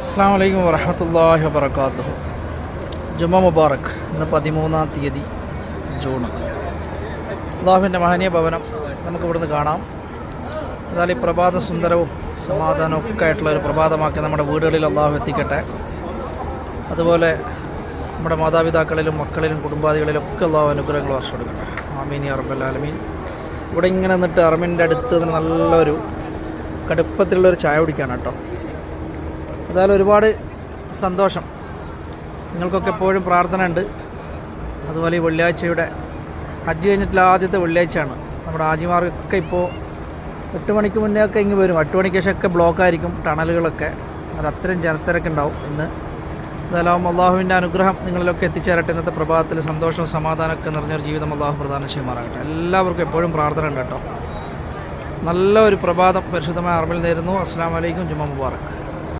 അസ്സലാമു അലൈക്കും വറഹ്മത്തുള്ളാഹി വബറകാതുഹു. ജുമ മുബാറക്. ഇന്ന് 13-ാം തീയതി ജൂൺ. അള്ളാഹുവിൻ്റെ മഹനീയ ഭവനം നമുക്ക് ഇവിടുന്ന് കാണാം. എന്നാൽ ഈ പ്രഭാത സുന്ദരവും സമാധാനവും ഒക്കെ ആയിട്ടുള്ള ഒരു പ്രഭാതമാക്കി നമ്മുടെ വീടുകളിൽ അള്ളാഹു എത്തിക്കട്ടെ. അതുപോലെ നമ്മുടെ മാതാപിതാക്കളിലും മക്കളിലും കുടുംബാദികളിലും ഒക്കെ അള്ളാഹു അനുഗ്രഹങ്ങൾ വർഷം കൊടുക്കട്ടെ. ആമീൻ യാ റബ്ബൽ ആലമീൻ. ഇവിടെ ഇങ്ങനെ നിന്നിട്ട് അറമിൻ്റെ അടുത്ത് നിന്ന് നല്ലൊരു കടുപ്പത്തിലുള്ളൊരു ചായ കുടിക്കുകയാണ് കേട്ടോ. അതായത് ഒരുപാട് സന്തോഷം. നിങ്ങൾക്കൊക്കെ എപ്പോഴും പ്രാർത്ഥന ഉണ്ട്. അതുപോലെ ഈ വെള്ളിയാഴ്ചയുടെ ഹജ്ജ് കഴിഞ്ഞിട്ടുള്ള ആദ്യത്തെ വെള്ളിയാഴ്ചയാണ്. നമ്മുടെ ഹാജിമാർക്കൊക്കെ ഇപ്പോൾ 8 മണിക്ക് മുന്നേ ഒക്കെ ഇങ്ങ് വരും. 8 മണിക്ക് ശേഷമൊക്കെ ബ്ലോക്കായിരിക്കും ടണലുകളൊക്കെ. അത് അത്രയും ജനത്തിരക്കുണ്ടാവും ഇന്ന്. അതെല്ലാം അള്ളാഹുവിൻ്റെ അനുഗ്രഹം നിങ്ങളിലൊക്കെ എത്തിച്ചേരട്ടെ. ഇന്നത്തെ പ്രഭാതത്തിൽ സന്തോഷവും സമാധാനമൊക്കെ നിറഞ്ഞൊരു ജീവിതം അള്ളാഹു പ്രദാനം ചെയ്യുമാറാകട്ടെ. എല്ലാവർക്കും എപ്പോഴും പ്രാർത്ഥന ഉണ്ട് കേട്ടോ. നല്ല ഒരു പ്രഭാതം പരിശുദ്ധമായ അറമിൽ നേരുന്നു. അസ്സലാമു അലൈക്കും. ജുമ മുബാറക്.